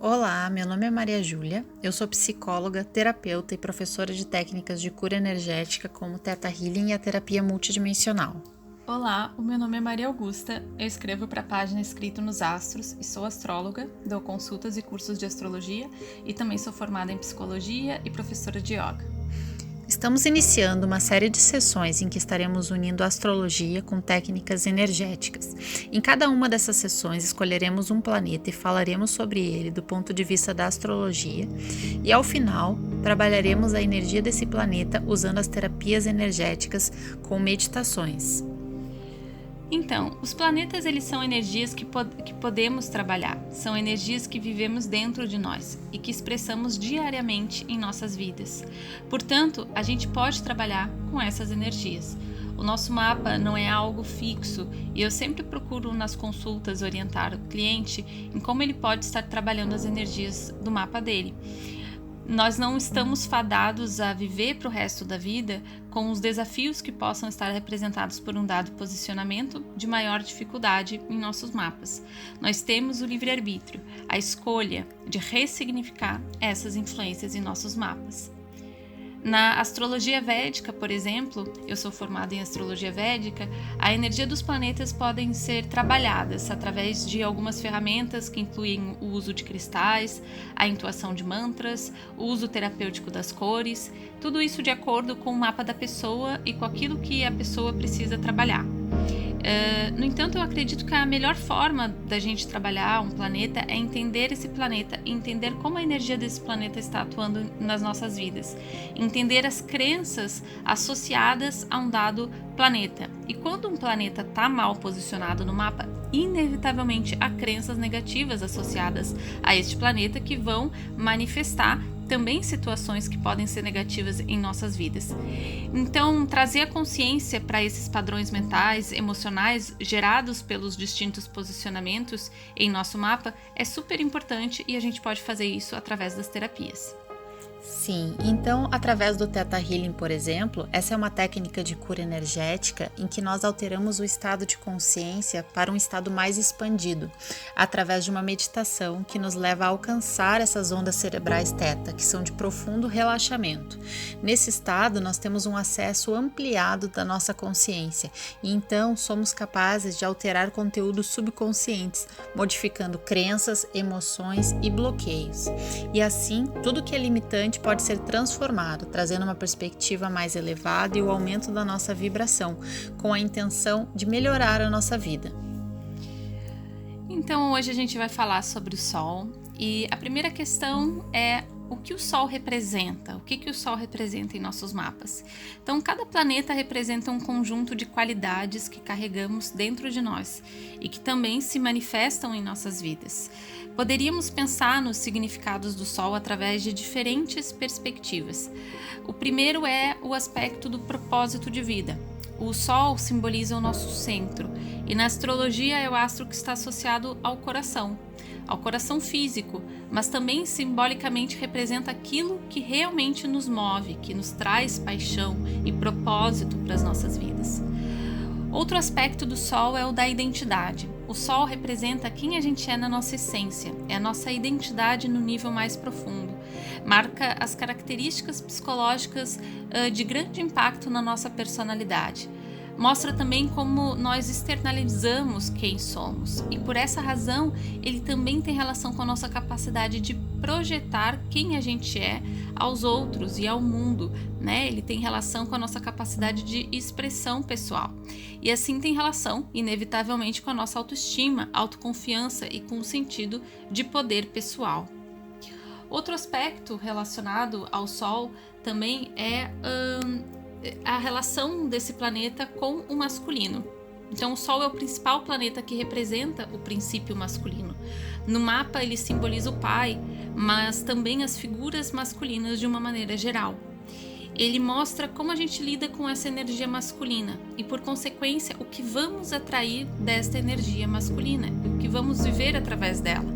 Olá, meu nome é Maria Júlia, eu sou psicóloga, terapeuta e professora de técnicas de cura energética como Theta Healing e a terapia multidimensional. Olá, o meu nome é Maria Augusta, eu escrevo para a página Escrito nos Astros e sou astróloga, dou consultas e cursos de astrologia e também sou formada em psicologia e professora de yoga. Estamos iniciando uma série de sessões em que estaremos unindo a astrologia com técnicas energéticas. Em cada uma dessas sessões escolheremos um planeta e falaremos sobre ele do ponto de vista da astrologia e ao final trabalharemos a energia desse planeta usando as terapias energéticas com meditações. Então, os planetas eles são energias que podemos trabalhar, são energias que vivemos dentro de nós e que expressamos diariamente em nossas vidas. Portanto, a gente pode trabalhar com essas energias. O nosso mapa não é algo fixo e eu sempre procuro nas consultas orientar o cliente em como ele pode estar trabalhando as energias do mapa dele. Nós não estamos fadados a viver para o resto da vida com os desafios que possam estar representados por um dado posicionamento de maior dificuldade em nossos mapas. Nós temos o livre-arbítrio, a escolha de ressignificar essas influências em nossos mapas. Na astrologia védica, por exemplo, eu sou formada em astrologia védica, a energia dos planetas podem ser trabalhadas através de algumas ferramentas que incluem o uso de cristais, a intuação de mantras, o uso terapêutico das cores, tudo isso de acordo com o mapa da pessoa e com aquilo que a pessoa precisa trabalhar. No entanto, eu acredito que a melhor forma da gente trabalhar um planeta é entender esse planeta, entender como a energia desse planeta está atuando nas nossas vidas, entender as crenças associadas a um dado planeta. E quando um planeta está mal posicionado no mapa, inevitavelmente há crenças negativas associadas a este planeta que vão manifestar também situações que podem ser negativas em nossas vidas. Então, trazer a consciência para esses padrões mentais, emocionais gerados pelos distintos posicionamentos em nosso mapa é super importante e a gente pode fazer isso através das terapias. Sim, então através do Theta Healing, por exemplo, essa é uma técnica de cura energética em que nós alteramos o estado de consciência para um estado mais expandido, através de uma meditação que nos leva a alcançar essas ondas cerebrais Theta, que são de profundo relaxamento. Nesse estado, nós temos um acesso ampliado da nossa consciência e então somos capazes de alterar conteúdos subconscientes, modificando crenças, emoções e bloqueios. E assim, tudo que é limitante pode ser transformado, trazendo uma perspectiva mais elevada e o aumento da nossa vibração, com a intenção de melhorar a nossa vida. Então, hoje a gente vai falar sobre o Sol e a primeira questão é o que o Sol representa, o que o Sol representa em nossos mapas. Então, cada planeta representa um conjunto de qualidades que carregamos dentro de nós e que também se manifestam em nossas vidas. Poderíamos pensar nos significados do Sol através de diferentes perspectivas. O primeiro é o aspecto do propósito de vida. O Sol simboliza o nosso centro e na astrologia é o astro que está associado ao coração físico, mas também simbolicamente representa aquilo que realmente nos move, que nos traz paixão e propósito para as nossas vidas. Outro aspecto do Sol é o da identidade. O Sol representa quem a gente é na nossa essência, é a nossa identidade no nível mais profundo. Marca as características psicológicas de grande impacto na nossa personalidade. Mostra também como nós externalizamos quem somos e por essa razão ele também tem relação com a nossa capacidade de projetar quem a gente é aos outros e ao mundo, né? Ele tem relação com a nossa capacidade de expressão pessoal e assim tem relação inevitavelmente com a nossa autoestima, autoconfiança e com o sentido de poder pessoal. Outro aspecto relacionado ao Sol também é a relação desse planeta com o masculino. Então, o Sol é o principal planeta que representa o princípio masculino. No mapa, ele simboliza o pai, mas também as figuras masculinas de uma maneira geral. Ele mostra como a gente lida com essa energia masculina e, por consequência, o que vamos atrair desta energia masculina e o que vamos viver através dela.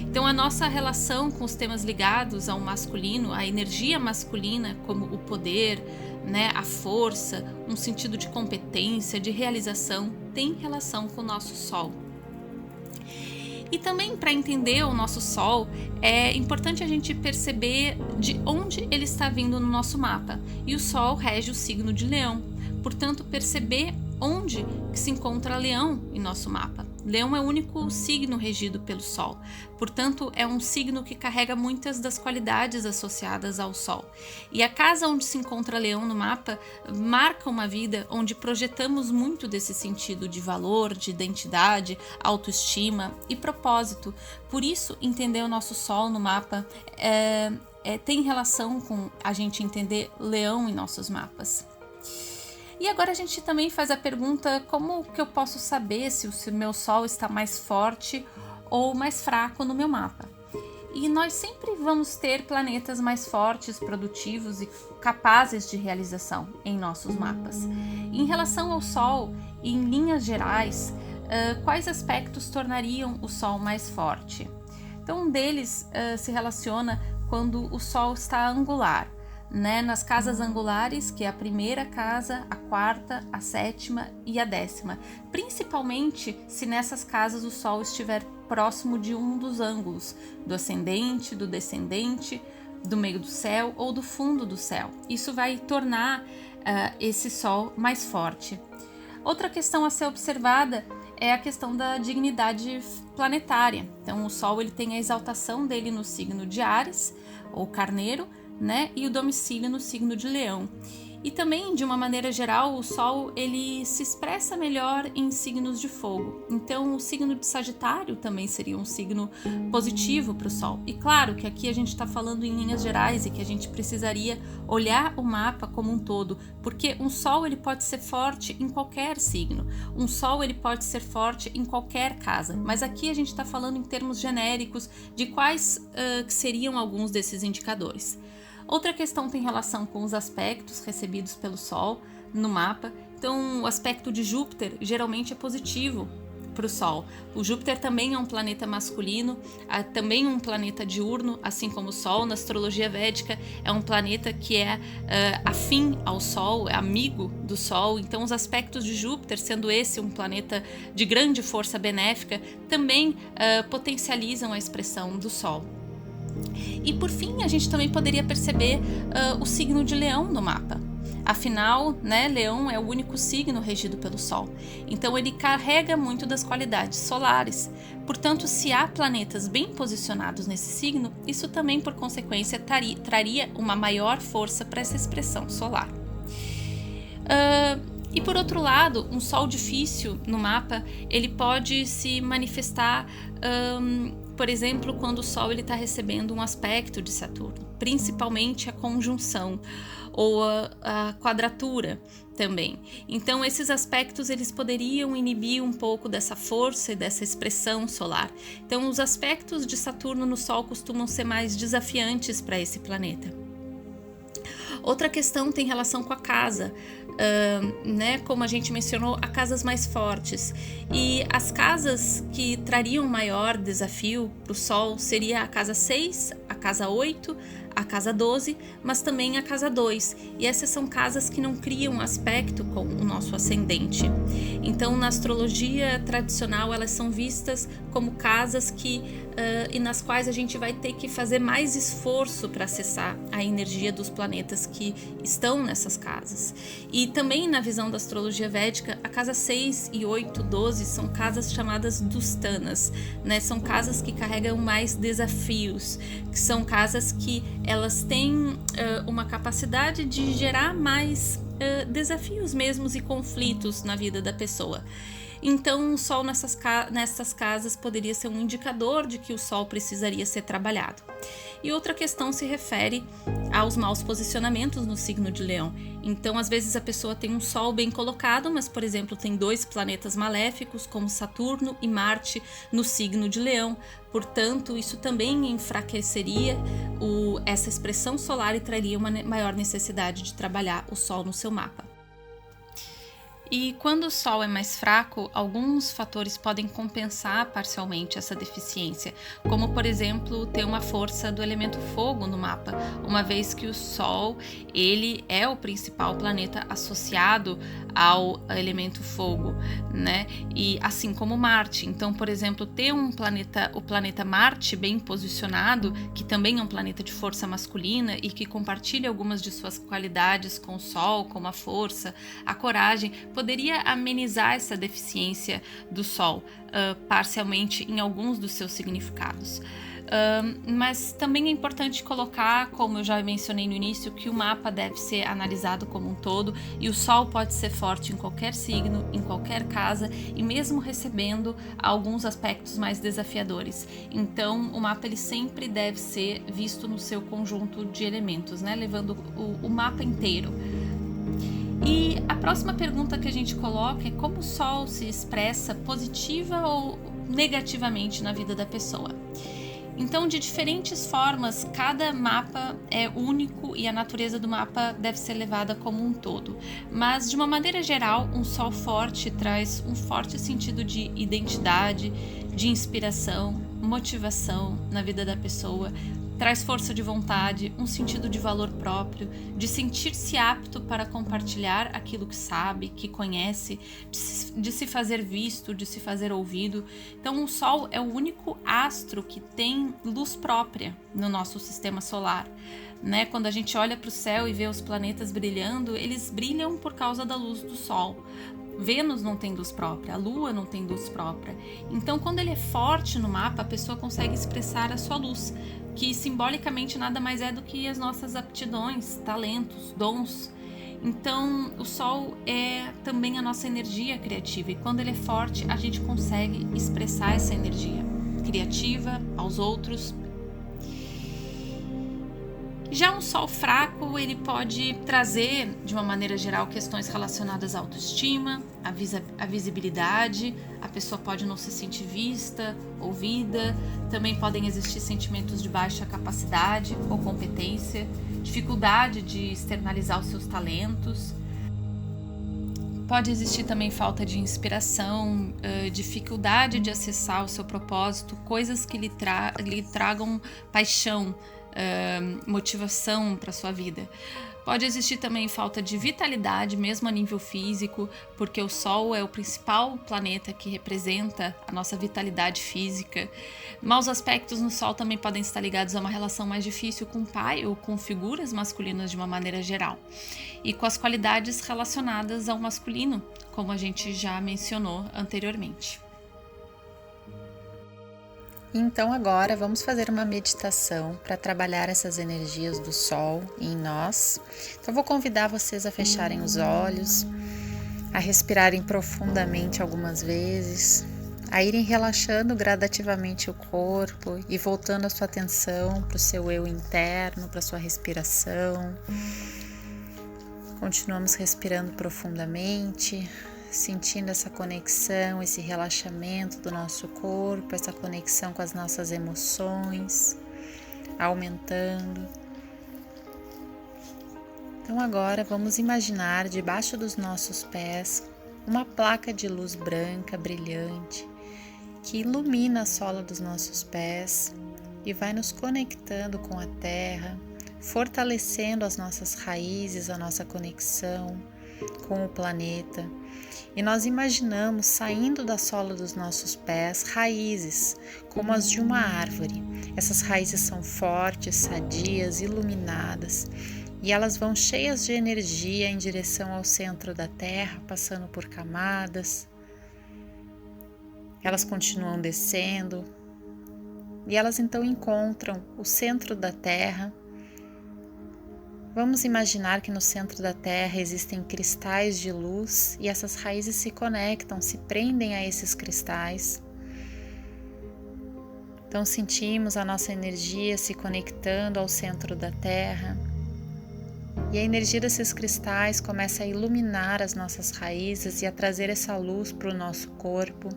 Então, a nossa relação com os temas ligados ao masculino, a energia masculina, como o poder, né, a força, um sentido de competência, de realização, tem relação com o nosso Sol. E também, para entender o nosso Sol, é importante a gente perceber de onde ele está vindo no nosso mapa. E o Sol rege o signo de Leão. Portanto, perceber onde se encontra Leão em nosso mapa. Leão é o único signo regido pelo Sol. Portanto, é um signo que carrega muitas das qualidades associadas ao Sol. E a casa onde se encontra Leão no mapa marca uma vida onde projetamos muito desse sentido de valor, de identidade, autoestima e propósito. Por isso, entender o nosso Sol no mapa tem relação com a gente entender Leão em nossos mapas. E agora a gente também faz a pergunta: como que eu posso saber se o meu Sol está mais forte ou mais fraco no meu mapa? E nós sempre vamos ter planetas mais fortes, produtivos e capazes de realização em nossos mapas. Em relação ao Sol, em linhas gerais, quais aspectos tornariam o Sol mais forte? Então, um deles se relaciona quando o Sol está angular. Nas casas angulares, que é a primeira casa, a quarta, a sétima e a 10ª, principalmente se nessas casas o Sol estiver próximo de um dos ângulos, do ascendente, do descendente, do meio do céu ou do fundo do céu. Isso vai tornar esse Sol mais forte. Outra questão a ser observada é a questão da dignidade planetária. Então, o Sol ele tem a exaltação dele no signo de Áries ou Carneiro, e o domicílio no signo de Leão. E também, de uma maneira geral, o Sol ele se expressa melhor em signos de fogo. Então, o signo de Sagitário também seria um signo positivo para o Sol. E claro que aqui a gente está falando em linhas gerais e que a gente precisaria olhar o mapa como um todo, porque um Sol ele pode ser forte em qualquer signo, um Sol ele pode ser forte em qualquer casa. Mas aqui a gente está falando em termos genéricos de quais que seriam alguns desses indicadores. Outra questão tem relação com os aspectos recebidos pelo Sol no mapa. Então, o aspecto de Júpiter geralmente é positivo para o Sol. O Júpiter também é um planeta masculino, também um planeta diurno, assim como o Sol. Na astrologia védica é um planeta que é afim ao Sol, é amigo do Sol. Então, os aspectos de Júpiter, sendo esse um planeta de grande força benéfica, também potencializam a expressão do Sol. E por fim, a gente também poderia perceber o signo de Leão no mapa. Afinal, Leão é o único signo regido pelo Sol. Então ele carrega muito das qualidades solares. Portanto, se há planetas bem posicionados nesse signo, isso também, por consequência, traria uma maior força para essa expressão solar. E por outro lado, um Sol difícil no mapa, ele pode se manifestar, por exemplo, quando o Sol está recebendo um aspecto de Saturno, principalmente a conjunção ou a quadratura também. Então, esses aspectos eles poderiam inibir um pouco dessa força e dessa expressão solar. Então, os aspectos de Saturno no Sol costumam ser mais desafiantes para esse planeta. Outra questão tem relação com a casa, como a gente mencionou, há casas mais fortes. E as casas que trariam maior desafio para o Sol seria a casa 6, a casa 8, a casa 12, mas também a casa 2. E essas são casas que não criam aspecto com o nosso ascendente. Então, na astrologia tradicional, elas são vistas como casas e nas quais a gente vai ter que fazer mais esforço para acessar a energia dos planetas que estão nessas casas. E também na visão da astrologia védica, a casa 6 e 8, 12 são casas chamadas dustanas, São casas que carregam mais desafios, que são casas que elas têm uma capacidade de gerar mais desafios mesmos e conflitos na vida da pessoa. Então, o Sol nessas casas poderia ser um indicador de que o Sol precisaria ser trabalhado. E outra questão se refere aos maus posicionamentos no signo de Leão. Então, às vezes a pessoa tem um Sol bem colocado, mas, por exemplo, tem 2 planetas maléficos, como Saturno e Marte, no signo de Leão. Portanto, isso também enfraqueceria essa expressão solar e traria uma maior necessidade de trabalhar o Sol no seu mapa. E quando o Sol é mais fraco, alguns fatores podem compensar parcialmente essa deficiência, como por exemplo ter uma força do elemento fogo no mapa, uma vez que o Sol ele é o principal planeta associado ao elemento fogo, né? E assim como Marte. Então, por exemplo, ter o planeta Marte bem posicionado, que também é um planeta de força masculina e que compartilha algumas de suas qualidades com o Sol, como a força, a coragem, poderia amenizar essa deficiência do Sol, parcialmente em alguns dos seus significados. Mas também é importante colocar, como eu já mencionei no início, que o mapa deve ser analisado como um todo e o Sol pode ser forte em qualquer signo, em qualquer casa e mesmo recebendo alguns aspectos mais desafiadores. Então, o mapa ele sempre deve ser visto no seu conjunto de elementos, né? Levando o mapa inteiro. E a próxima pergunta que a gente coloca é como o Sol se expressa positiva ou negativamente na vida da pessoa. Então, de diferentes formas, cada mapa é único e a natureza do mapa deve ser levada como um todo. Mas, de uma maneira geral, um Sol forte traz um forte sentido de identidade, de inspiração, motivação na vida da pessoa, traz força de vontade, um sentido de valor próprio, de sentir-se apto para compartilhar aquilo que sabe, que conhece, de se fazer visto, de se fazer ouvido. Então, o Sol é o único astro que tem luz própria no nosso sistema solar, né? Quando a gente olha para o céu e vê os planetas brilhando, eles brilham por causa da luz do Sol. Vênus não tem luz própria, a Lua não tem luz própria. Então, quando ele é forte no mapa, a pessoa consegue expressar a sua luz, que simbolicamente nada mais é do que as nossas aptidões, talentos, dons. Então, o Sol é também a nossa energia criativa e quando ele é forte, a gente consegue expressar essa energia criativa aos outros. Já um Sol fraco, ele pode trazer, de uma maneira geral, questões relacionadas à autoestima, à visibilidade, a pessoa pode não se sentir vista, ouvida, também podem existir sentimentos de baixa capacidade ou competência, dificuldade de externalizar os seus talentos. Pode existir também falta de inspiração, dificuldade de acessar o seu propósito, coisas que lhe tragam paixão, motivação para sua vida. Pode existir também falta de vitalidade, mesmo a nível físico, porque o Sol é o principal planeta que representa a nossa vitalidade física. Maus aspectos no Sol também podem estar ligados a uma relação mais difícil com o pai ou com figuras masculinas de uma maneira geral. E com as qualidades relacionadas ao masculino, como a gente já mencionou anteriormente. Então agora vamos fazer uma meditação para trabalhar essas energias do Sol em nós. Então vou convidar vocês a fecharem os olhos, a respirarem profundamente algumas vezes, a irem relaxando gradativamente o corpo e voltando a sua atenção para o seu eu interno, para a sua respiração. Continuamos respirando profundamente, sentindo essa conexão, esse relaxamento do nosso corpo, essa conexão com as nossas emoções, aumentando. Então agora vamos imaginar debaixo dos nossos pés uma placa de luz branca brilhante que ilumina a sola dos nossos pés e vai nos conectando com a terra, fortalecendo as nossas raízes, a nossa conexão com o planeta. E nós imaginamos saindo da sola dos nossos pés raízes, como as de uma árvore. Essas raízes são fortes, sadias, iluminadas, e elas vão cheias de energia em direção ao centro da Terra, passando por camadas. Elas continuam descendo, e elas então encontram o centro da Terra. Vamos imaginar que no centro da Terra existem cristais de luz e essas raízes se conectam, se prendem a esses cristais. Então sentimos a nossa energia se conectando ao centro da Terra e a energia desses cristais começa a iluminar as nossas raízes e a trazer essa luz para o nosso corpo.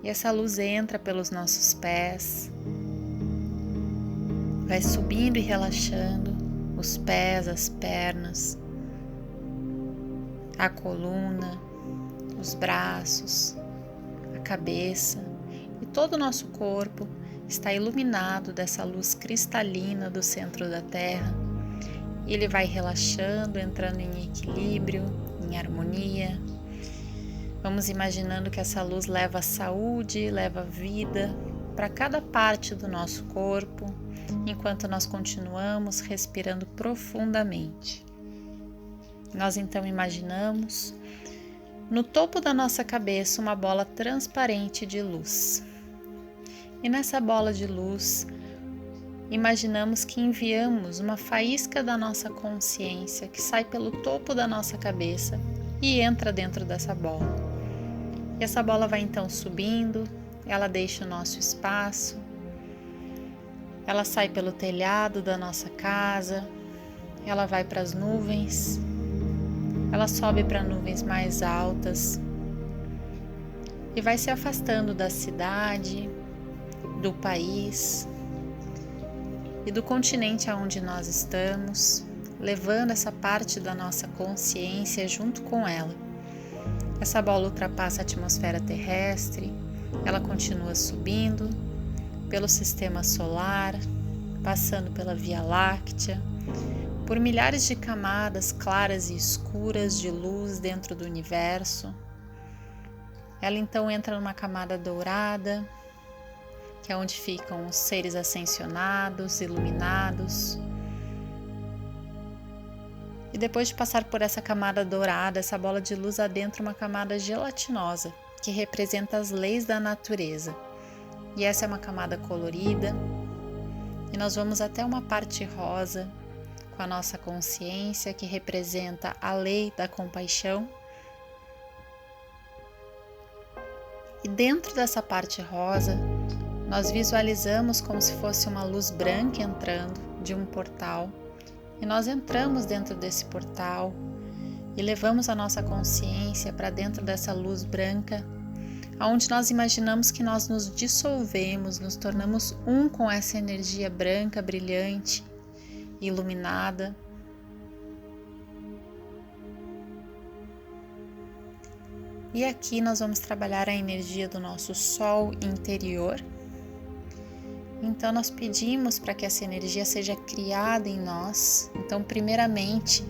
E essa luz entra pelos nossos pés, vai subindo e relaxando os pés, as pernas, a coluna, os braços, a cabeça e todo o nosso corpo está iluminado dessa luz cristalina do centro da Terra. E ele vai relaxando, entrando em equilíbrio, em harmonia. Vamos imaginando que essa luz leva saúde, leva vida para cada parte do nosso corpo, enquanto nós continuamos respirando profundamente. Nós então imaginamos no topo da nossa cabeça uma bola transparente de luz. E nessa bola de luz, imaginamos que enviamos uma faísca da nossa consciência que sai pelo topo da nossa cabeça e entra dentro dessa bola. E essa bola vai então subindo, ela deixa o nosso espaço, ela sai pelo telhado da nossa casa, ela vai para as nuvens, ela sobe para nuvens mais altas e vai se afastando da cidade, do país e do continente aonde nós estamos, levando essa parte da nossa consciência junto com ela. Essa bola ultrapassa a atmosfera terrestre, ela continua subindo pelo sistema solar, passando pela Via Láctea, por milhares de camadas claras e escuras de luz dentro do universo. Ela então entra numa camada dourada, que é onde ficam os seres ascensionados, iluminados. E depois de passar por essa camada dourada, essa bola de luz adentra uma camada gelatinosa, que representa as leis da natureza. E essa é uma camada colorida. E nós vamos até uma parte rosa, com a nossa consciência, que representa a lei da compaixão. E dentro dessa parte rosa, nós visualizamos como se fosse uma luz branca entrando de um portal. E nós entramos dentro desse portal e levamos a nossa consciência para dentro dessa luz branca, onde nós imaginamos que nós nos dissolvemos, nos tornamos um com essa energia branca, brilhante, iluminada. E aqui nós vamos trabalhar a energia do nosso sol interior. Então nós pedimos para que essa energia seja criada em nós. Então, primeiramente,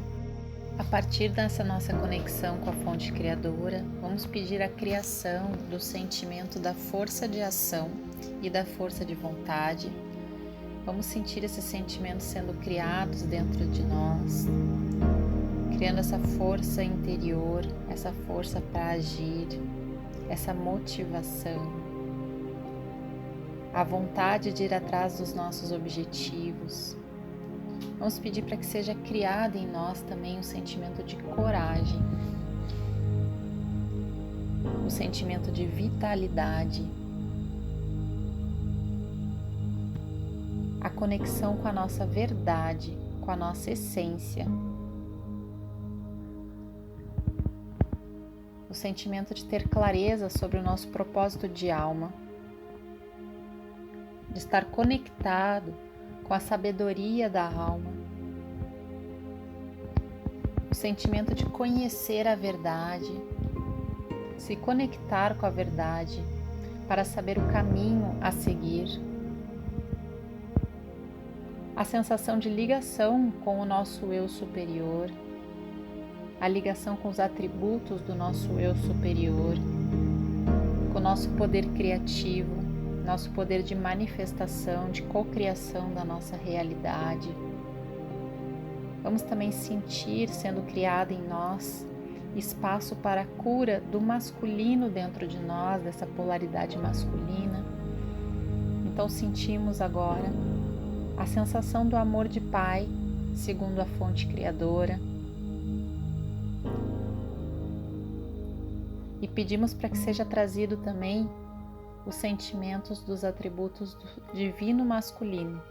a partir dessa nossa conexão com a fonte criadora, vamos pedir a criação do sentimento da força de ação e da força de vontade. Vamos sentir esses sentimentos sendo criados dentro de nós, criando essa força interior, essa força para agir, essa motivação, a vontade de ir atrás dos nossos objetivos. Vamos pedir para que seja criado em nós também o sentimento de coragem, o sentimento de vitalidade, a conexão com a nossa verdade, com a nossa essência, o sentimento de ter clareza sobre o nosso propósito de alma, de estar conectado com a sabedoria da alma, o sentimento de conhecer a verdade, se conectar com a verdade para saber o caminho a seguir, a sensação de ligação com o nosso eu superior, a ligação com os atributos do nosso eu superior, com o nosso poder criativo, nosso poder de manifestação, de cocriação da nossa realidade. Vamos também sentir sendo criado em nós espaço para a cura do masculino dentro de nós, dessa polaridade masculina. Então sentimos agora a sensação do amor de Pai, segundo a fonte criadora. E pedimos para que seja trazido também os sentimentos dos atributos do divino masculino.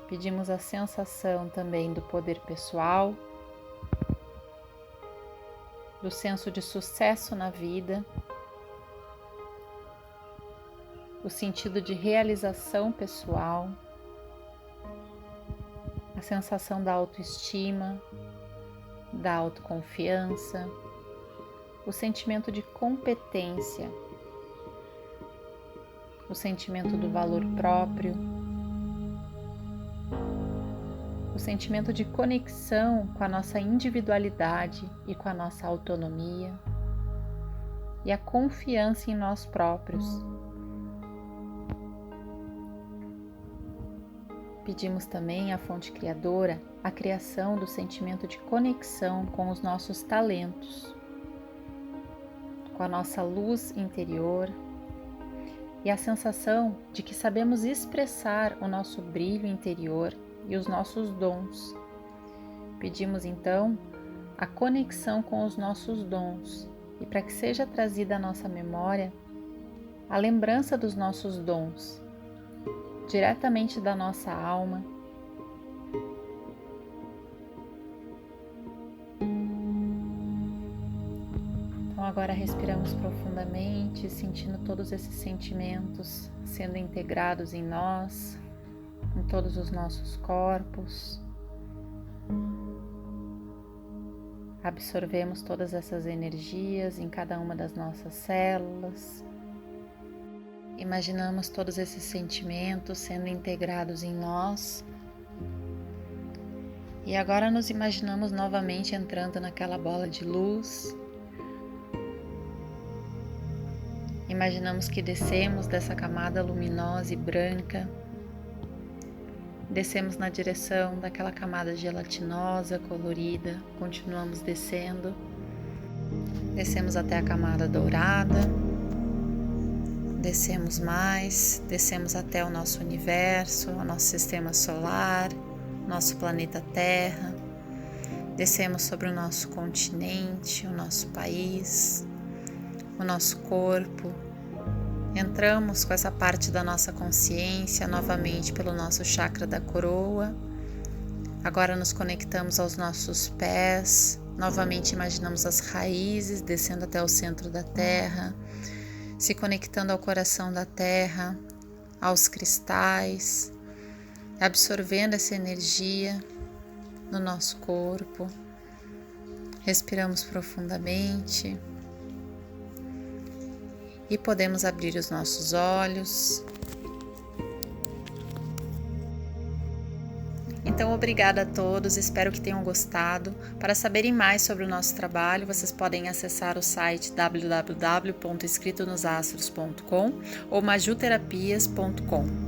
Pedimos a sensação também do poder pessoal, do senso de sucesso na vida, o sentido de realização pessoal, a sensação da autoestima, da autoconfiança, o sentimento de competência, o sentimento do valor próprio, o sentimento de conexão com a nossa individualidade e com a nossa autonomia e a confiança em nós próprios. Pedimos também à fonte criadora a criação do sentimento de conexão com os nossos talentos, com a nossa luz interior e a sensação de que sabemos expressar o nosso brilho interior e os nossos dons. Pedimos então a conexão com os nossos dons e para que seja trazida à nossa memória a lembrança dos nossos dons, diretamente da nossa alma. Então agora respiramos profundamente, sentindo todos esses sentimentos sendo integrados em nós, em todos os nossos corpos. Absorvemos todas essas energias em cada uma das nossas células. Imaginamos todos esses sentimentos sendo integrados em nós. E agora nos imaginamos novamente entrando naquela bola de luz. Imaginamos que descemos dessa camada luminosa e branca. Descemos na direção daquela camada gelatinosa, colorida. Continuamos descendo. Descemos até a camada dourada. Descemos mais, descemos até o nosso universo, o nosso sistema solar, nosso planeta Terra. Descemos sobre o nosso continente, o nosso país, o nosso corpo. Entramos com essa parte da nossa consciência novamente pelo nosso chakra da coroa. Agora nos conectamos aos nossos pés. Novamente imaginamos as raízes descendo até o centro da Terra, se conectando ao coração da Terra, aos cristais, absorvendo essa energia no nosso corpo. Respiramos profundamente e podemos abrir os nossos olhos. Então, obrigada a todos, espero que tenham gostado. Para saberem mais sobre o nosso trabalho, vocês podem acessar o site www.escritonosastros.com ou majuterapias.com.